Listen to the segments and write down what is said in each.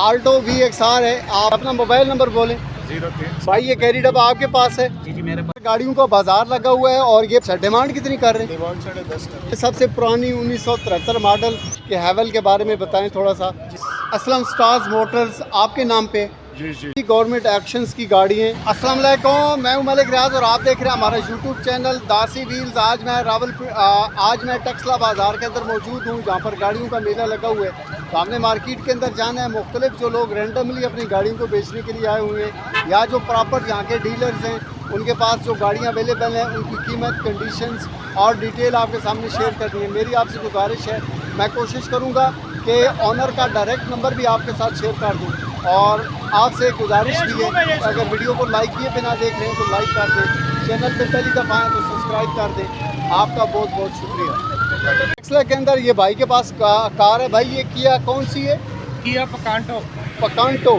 Alto VXR है। आप अपना मोबाइल नंबर बोलें। 03 भाई ये कैरी डब्बा आपके पास है? जी जी मेरे पास गाड़ियों का बाजार लगा हुआ है और ये डिमांड कितनी कर रहे हैं? डिमांड 10.5 सबसे पुरानी 1973 मॉडल के हैवल के बारे में बताएं थोड़ा सा। असलम स्टार्स मोटर्स आपके नाम पे जी जी गवर्नमेंट एक्शंस की गाड़ी है। अस्सलाम वालेकुम, मैं हूं मलिक रियाज और आप देख रहे हैं हमारा यूट्यूब चैनल दासी व्हील्स। आज मैं टक्सला बाज़ार के अंदर मौजूद हूं जहां पर गाड़ियों का मेला लगा हुआ है। तो हमने मार्केट के अंदर जाना है। मुख्तलिफ जो लोग रेंडमली अपनी गाड़ियों को बेचने के लिए आए हुए हैं या जो प्रॉपर यहाँ के डीलर्स हैं उनके पास जो गाड़ियाँ अवेलेबल हैं उनकी कीमत, कंडीशंस और डिटेल आपके सामने शेयर करनी है। मेरी आपसे गुजारिश है, मैं कोशिश करूँगा कि ऑनर का डायरेक्ट नंबर भी आपके साथ शेयर कर दूँ। और आपसे गुजारिश भी है, अगर वीडियो को लाइक किए बिना देख रहे हैं तो लाइक कर दें, चैनल पर पहली दफ़ा आए तो सब्सक्राइब कर दें। आपका बहुत बहुत शुक्रिया। टेक्सला के अंदर ये भाई के पास कार है। भाई ये किया कौन सी है? किया पकांटो। पकांटो।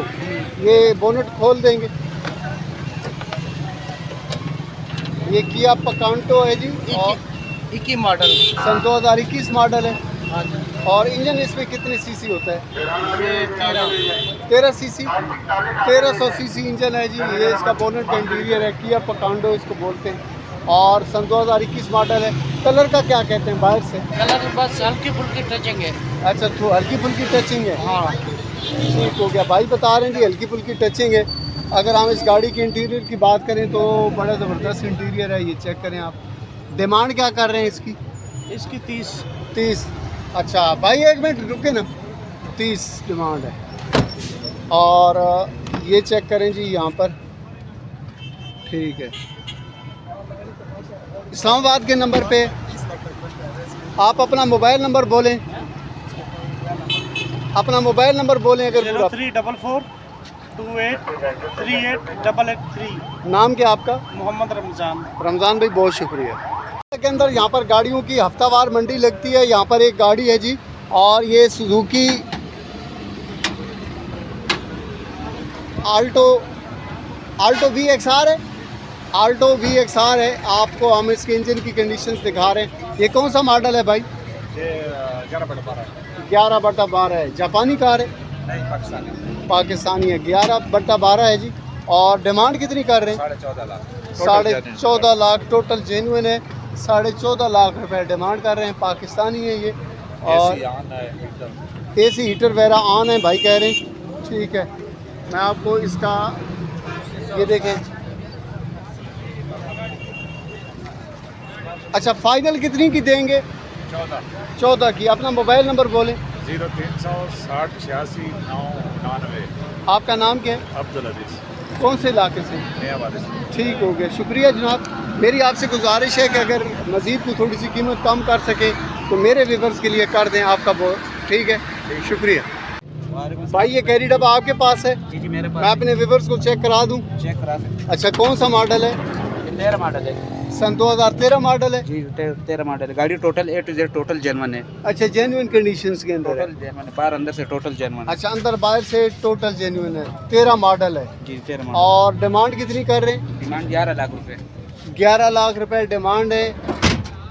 ये बोनट खोल देंगे। ये किया पकांटो है जी और 21 मॉडल सन 2021 मॉडल है। हाँ जी। और इंजन इसमें कितने सीसी होता है? ये 13 सीसी, 1300 सीसी इंजन है जी। ये इसका बोनट का इंटीरियर है। किया पकांडो इसको बोलते हैं और सन 2021 मॉडल है। कलर का क्या कहते हैं बाहर से? कलर बस हल्की फुल्की टचिंग है। अच्छा, तो हल्की फुल्की टचिंग है। हाँ ठीक हो गया। भाई बता रहे हैं जी हल्की फुल्की टचिंग है। अगर हम इस गाड़ी के इंटीरियर की बात करें तो बड़ा ज़बरदस्त इंटीरियर है। ये चेक करें आप। डिमांड क्या कर रहे हैं इसकी? इसकी 30। अच्छा भाई एक मिनट रुके ना। 30 डिमांड है। और ये चेक करें जी यहाँ पर। ठीक है। इस्लामाबाद के नंबर पे आप अपना मोबाइल नंबर बोलें। अपना मोबाइल नंबर बोलें अगर पूरा। 0344 28 38 नाम क्या आपका? मोहम्मद रमज़ान। रमज़ान भाई बहुत शुक्रिया। के अंदर यहाँ पर गाड़ियों की हफ्तावार मंडी लगती है। यहाँ पर एक गाड़ी है जी और ये सुजुकी आल्टो VXR है। आल्टो VXR है। आपको हम इसके इंजन की कंडीशंस दिखा रहे हैं। ये कौन सा मॉडल है भाई? ये 11/12 11/12 है। जापानी कार है? नहीं पाकिस्तानी है। 11/12 है जी। और डिमांड कितनी कर रहे हैं? 14.5 लाख। 14.5 लाख टोटल जेन्युइन है। 14.5 लाख रुपए डिमांड कर रहे हैं। पाकिस्तानी है ये। और AC हीटर वगैरह ऑन है भाई कह रहे हैं। ठीक है, मैं आपको इसका ये देखें। अच्छा फाइनल कितनी की देंगे? 14 की। अपना मोबाइल नंबर बोलें। 0360 86 999। आपका नाम क्या है? अब्दुल अजीज। कौन से इलाके से? नया वारिस। ठीक हो गया, शुक्रिया जनाब। मेरी आपसे गुजारिश है कि अगर मज़ीद को थोड़ी सी कीमत कम कर सके तो मेरे व्यूअर्स के लिए कर दें। आपका बहुत ठीक है, शुक्रिया। भाई ये कैरी डब्बा आपके पास है? जी जी मेरे मैं पास। अपने व्यूअर्स को चेक करा दूं? चेक करा सकते। अच्छा कौन सा मॉडल है? 13 मॉडल है। सन 2013 मॉडल है जी 13 मॉडल है। गाड़ी total A to Z total genuine है। अच्छा जेन्युइन कंडीशंस के अंदर है। टोटल जेन्युइन है, बाहर अंदर से टोटल जेन्युइन है। अच्छा अंदर बाहर से टोटल जेन्युइन है। 13 मॉडल है। जी 13 मॉडल। और डिमांड कितनी कर रहे हैं? डिमांड 11 लाख रुपए। 11 लाख रुपए डिमांड है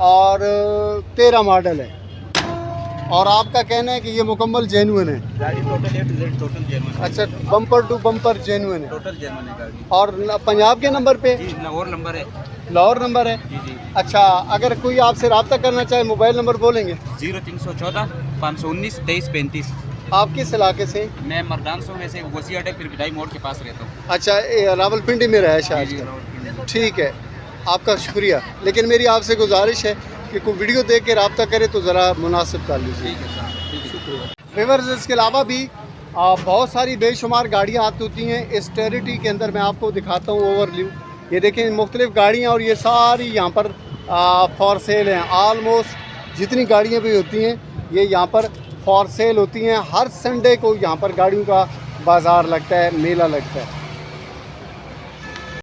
और 13 मॉडल है। और आपका कहना है कि ये मुकम्मल जेन्युइन है? गाड़ी total A to Z total genuine है। अच्छा बम्पर टू बम्पर जेन्युइन है। टोटल जेन्युइन है गाड़ी। और पंजाब के नंबर पे? जी लाहौर नंबर है। लाहौर नंबर है। जी जी। अच्छा अगर कोई आपसे रब्ता करना चाहे मोबाइल नंबर बोलेंगे? 0314 519 23 35। आप किस इलाके से? मैं मर्दान से वैसे वसी अड्डे फिर विदाई मोड़ के पास रहता हूँ। अच्छा रावलपिंडी में रहा है शायद। जी, रावलपिंडी। ठीक है, आपका शुक्रिया। लेकिन मेरी आपसे गुजारिश है कि कोई वीडियो देख के रब्ता करे तो ज़रा मुनासिब कर लीजिए। ठीक है सर, ठीक है। शुक्रिया। व्यूअर्स इसके अलावा भी बहुत सारी बेशुमार गाड़ियाँ आती होती हैं। इस टेरिटरी के अंदर मैं आपको दिखाता हूँ ओवरव्यू। ये देखें मुख्तलिफ गाड़ियाँ और ये सारी यहाँ पर फॉर सेल हैं। आलमोस्ट जितनी गाड़ियाँ भी होती हैं ये यहाँ पर फॉर सेल होती हैं। हर संडे को यहाँ पर गाड़ियों का बाज़ार लगता है, मेला लगता है।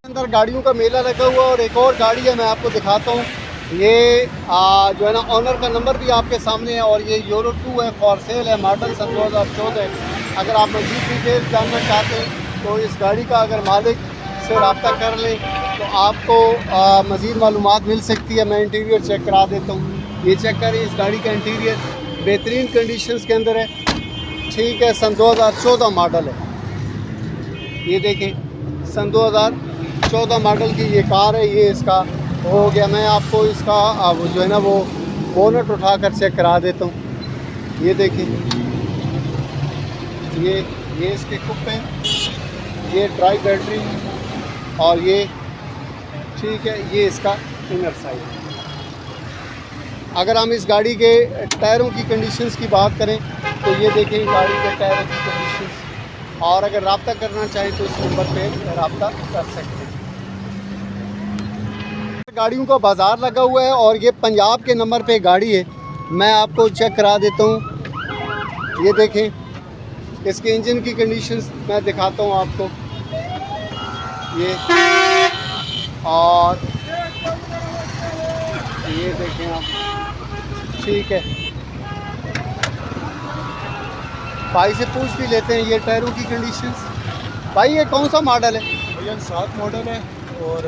अंदर गाड़ियों का मेला लगा हुआ और एक और गाड़ी है मैं आपको दिखाता हूँ। ये जो है ना ऑनर का नंबर भी आपके सामने है और ये यूरो 2 है, फॉर सेल है, मॉडल सन 2014 है। अगर आप मज़ीद डिटेल जानना चाहते हैं तो इस गाड़ी का अगर मालिक से रब्ता कर लें तो आपको मज़ीद मालूमात मिल सकती है। मैं इंटीरियर चेक करा देता हूँ। ये चेक करें, इस गाड़ी का इंटीरियर बेहतरीन कंडीशंस के अंदर है। ठीक है, सन 2014 मॉडल है। ये देखें, सन 2014 मॉडल की ये कार है। ये इसका हो गया। मैं आपको इसका वो जो है ना वो बोनट उठा कर चेक करा देता हूँ। ये देखें, ये इसके कुप्पे, ये ड्राई बैटरी, और ये ठीक है, ये इसका इनर साइड। अगर हम इस गाड़ी के टायरों की कंडीशंस की बात करें तो ये देखें गाड़ी के टायरों की कंडीशंस, और अगर रब्ता करना चाहें तो इस नंबर पे रब्ता कर सकते हैं। गाड़ियों का बाज़ार लगा हुआ है और ये पंजाब के नंबर पे गाड़ी है। मैं आपको चेक करा देता हूँ। ये देखें, इसके इंजन की कंडीशंस मैं दिखाता हूँ आपको। ये और ये देखें आप, ठीक है। भाई से पूछ भी लेते हैं ये टायरों की कंडीशंस। भाई ये कौन सा मॉडल है? भैया 7 मॉडल है और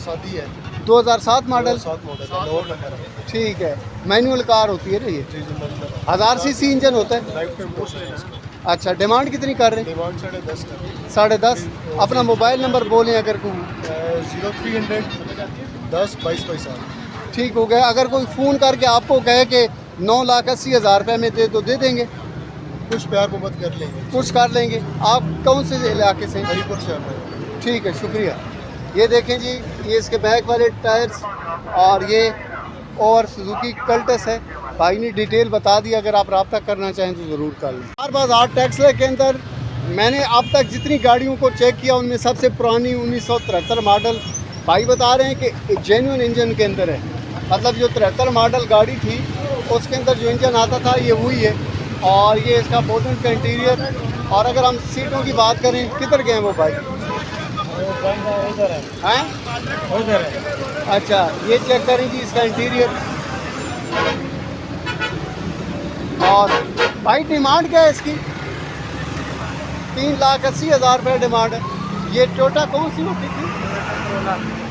शादी है। 2007 मॉडल। 7 मॉडल है, लोड नंबर है। ठीक है, मैनुअल कार होती है ना ये? जी जी, मतलब 1000 सीसी इंजन होता है। लाइफ टाइम कोर्स है इसका। अच्छा, डिमांड कितनी कर रहे हैं? डिमांड 10.5 कर 10.5। अपना मोबाइल नंबर बोलें अगर कोई। 0300 10 22 पैसा। ठीक हो गया। अगर कोई फ़ोन करके आपको कहे कि 9,80,000 रुपये में दे तो दे देंगे? कुछ प्यार मोहब्बत कर लेंगे। कुछ कर लेंगे। आप कौन से इलाके से हैं? हरीपुर शहर में। ठीक है, शुक्रिया। ये देखें जी, ये इसके बैक वाले टायर्स, और ये और सुजुकी कल्टस है। भाई ने डिटेल बता दी। अगर आप रब्ता करना चाहें तो ज़रूर कर लें। हर बाज़ार टेक्सला के अंदर मैंने अब तक जितनी गाड़ियों को चेक किया उनमें सबसे पुरानी 1973 मॉडल भाई बता रहे हैं कि जेन्युइन इंजन के अंदर है। मतलब जो 73 मॉडल गाड़ी थी उसके अंदर जो इंजन आता था ये वही है। और ये इसका बोनट का इंटीरियर। और अगर हम सीटों की बात करें, किधर गए वो भाई? उधर है। हैं? उधर है। अच्छा, ये चेक करें जी इसका इंटीरियर। और भाई डिमांड क्या है इसकी? 3,80,000 रुपये डिमांड है। ये टोयोटा कौन सी होती थी?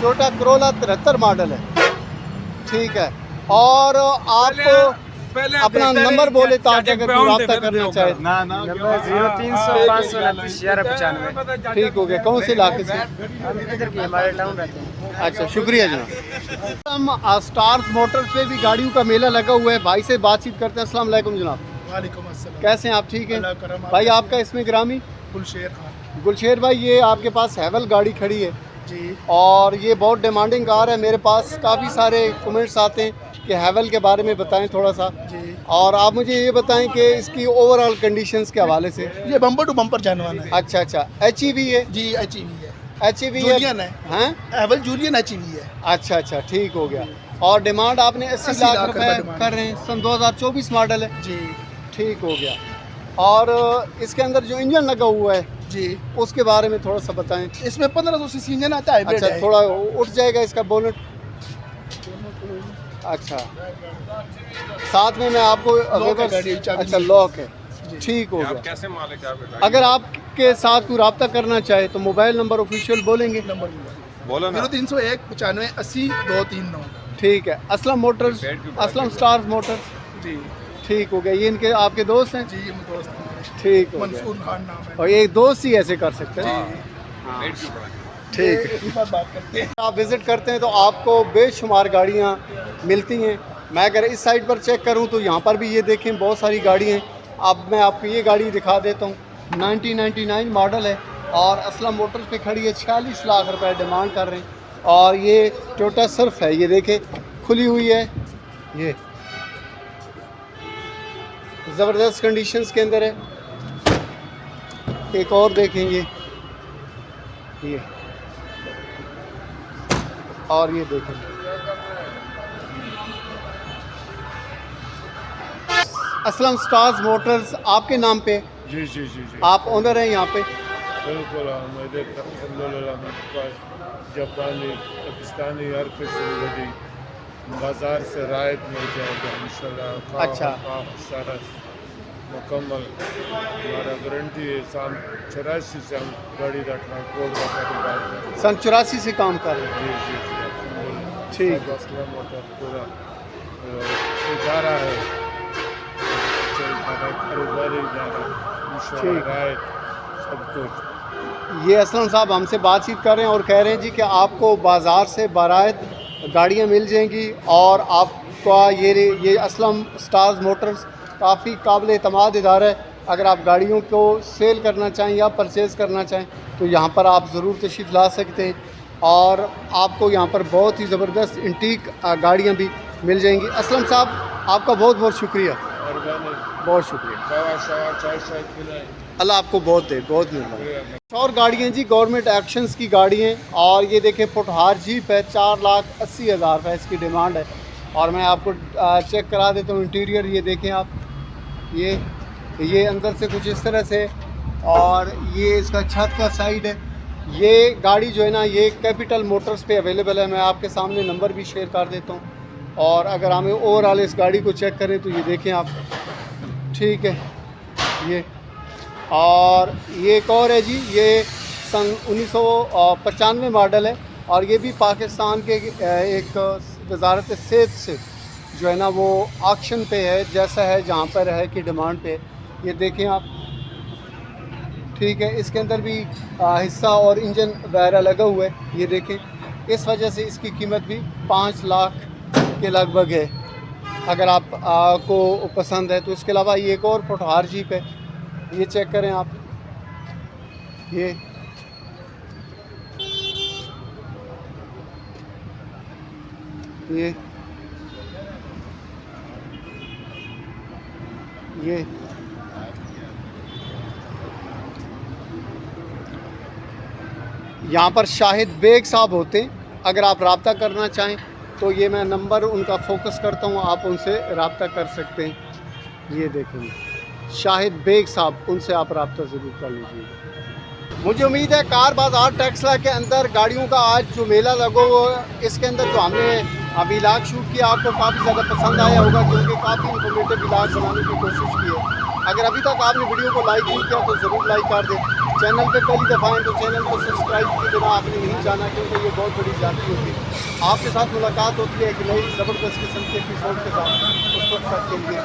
टोयोटा करोला 73 मॉडल है। ठीक है। और आप अपना नंबर बोले ताकि अगर कोई रब्ता करना चाहे। नंबर 0300 529 ठीक हो गया। कौन से इलाके से? हम इधर के हमारे टाउन रहते हैं। अच्छा, शुक्रिया जनाब। हम स्टार्स मोटर्स पे भी गाड़ियों का मेला लगा हुआ है। भाई से बातचीत करते हैं। अस्सलाम वालेकुम जनाब। वालेकुम अस्सलाम। कैसे हैं आप? ठीक अल्लाह है करम। भाई। आपका इसमें ग्रामी? गुलशेर खान। गुलशेर भाई, ये आपके पास हैवल गाड़ी खड़ी है जी। और ये बहुत डिमांडिंग कार है। मेरे पास काफ़ी सारे कमेंट्स आते हैं कि हैवल के बारे में बताएं थोड़ा सा। जी। और आप मुझे ये बताएं कि इसकी ओवरऑल कंडीशंस के हवाले से। ये बम्पर टू बम्पर जाने वाला है। अच्छा अच्छा, HEV है? जी, HEV है। HEV जूलियन है। हैं? एवल जूलियन HEV है। अच्छा अच्छा, ठीक हो गया। और डिमांड आपने 80 80 लाख लाख रुपए रुपए डिमांड कर रहे हैं। सन 2024 मॉडल है। जी ठीक हो गया। और इसके अंदर जो इंजन लगा हुआ है जी, उसके बारे में थोड़ा सा बताएं। इसमें 1500 सीसी इंजन आता है। अच्छा, थोड़ा उठ जाएगा इसका बोनट। अच्छा, साथ में मैं आपको अच्छा लॉक है। ठीक हो गया। कैसे मालिक आप? अगर आपके साथ कोई रब्ता करना चाहे तो मोबाइल नंबर ऑफिशियल बोलेंगे? नंबर बोलो ना। 0301 95 80 239। ठीक है। Aslam motors, Aslam stars motors. जी ठीक हो गया। ये इनके आपके दोस्त हैं? जी, ये मेरे दोस्त हैं। ठीक हो गया। मंसूर खान नाम है। और ये दोस्त ही ऐसे कर सकते हैं। रेट क्यों बढ़ा? ठीक है। इसी बात बात करते हैं। आप विज़िट करते हैं तो आपको बेशुमार गाड़ियाँ मिलती हैं। मैं अगर इस साइड पर चेक करूं तो यहाँ पर भी ये देखें बहुत सारी गाड़ी हैं। अब मैं आपको ये गाड़ी दिखा देता हूँ। 1999 मॉडल है और असलम मोटर्स पे खड़ी है। 46 लाख रुपए डिमांड कर रहे हैं। और ये टोयोटा सर्फ है। ये देखें खुली हुई है। ये ज़बरदस्त कंडीशंस के अंदर है। एक और देखें ये और ये देखें। असलम स्टार्स मोटर्स आपके नाम पे? जी जी जी जी, आप ओनर हैं यहाँ पे? बिल्कुल। मेरे अल्हम्दुलिल्लाह मेरे पास जापानी पाकिस्तानी हर किस्म की बाज़ार से रायत मिल जाएगा इंशाल्लाह। अच्छा। सारा मुकम्मल हमारा गारंटी है। सन 84 से हम गाड़ी का ट्रांसपोर्ट का कारोबार कर रहे हैं। सन 84 से काम कर रहे हैं। जी जी जी, अल्हम्दुलिल्लाह। ठीक। असलम मोटर पूरा इदारा है चल रहा है, कारोबारी जा रहा है, इंश्योर ठीक। राइट सब कुछ। ये असलम साहब हमसे बातचीत कर रहे हैं और कह रहे हैं जी कि आपको बाज़ार से बारात गाड़ियाँ मिल जाएंगी और आपका ये असलम स्टार्स मोटर्स काफ़ी काबिल एतमाद इदारा है। अगर आप गाड़ियों को सेल करना चाहें या परचेज़ करना चाहें तो यहाँ पर आप ज़रूर तशरीफ़ ला सकते हैं और आपको यहाँ पर बहुत ही ज़बरदस्त इंटीक गाड़ियाँ भी मिल जाएंगी। असलम साहब आपका बहुत बहुत शुक्रिया, बहुत शुक्रिया। चाय अल्लाह आपको बहुत दे, बहुत मेहरबानी। और गाड़ियाँ जी गवर्नमेंट एक्शंस की गाड़ी हैं और ये देखें पुटहार जीप है, 4,80,000 रुपये इसकी डिमांड है। और मैं आपको चेक करा देता हूँ इंटीरियर, ये देखें आप, ये अंदर से कुछ इस तरह से और ये इसका छत का साइड है। ये गाड़ी जो है ना ये कैपिटल मोटर्स पे अवेलेबल है। मैं आपके सामने नंबर भी शेयर कर देता हूँ और अगर हमें ओवरऑल इस गाड़ी को चेक करें तो ये देखें आप, ठीक है। ये और ये एक और है जी, ये सन 1995 मॉडल है और ये भी पाकिस्तान के एक वजारत सेहत से जो है ना वो ऑक्शन पे है, जैसा है जहाँ पर है कि डिमांड पे। ये देखें आप, ठीक है। इसके अंदर भी हिस्सा और इंजन वगैरह लगा हुआ है, ये देखें। इस वजह से इसकी कीमत भी 5 लाख के लगभग है अगर आप को पसंद है तो। इसके अलावा ये एक और पुटहार जीप है, ये चेक करें आप, ये यहाँ पर शाहिद बेग साहब होते हैं। अगर आप रब्ता करना चाहें तो ये मैं नंबर उनका फोकस करता हूँ, आप उनसे रब्ता कर सकते हैं। ये देखेंगे शाहिद बेग साहब, उनसे आप रब्ता ज़रूर कर लीजिएगा। मुझे उम्मीद है कार बाज़ार टेक्सला के अंदर गाड़ियों का आज जो मेला लगा वो इसके अंदर जो हमने व्लॉग शूट किया आपको काफ़ी ज़्यादा पसंद आया होगा, क्योंकि काफ़ी इन्फॉर्मेटिव व्लॉग बनाने की कोशिश की है। अगर अभी तक आपने वीडियो को लाइक नहीं किया तो ज़रूर लाइक कर दें। चैनल पे पहली दफ़ा हैं तो चैनल को सब्सक्राइब किए बिना आपने नहीं जाना, क्योंकि ये बहुत बड़ी ज़्यादती होती है। आपके साथ मुलाकात होती है एक नई ज़बरदस्त किस्म के एपिसोड के साथ, उस वक्त तक के लिए।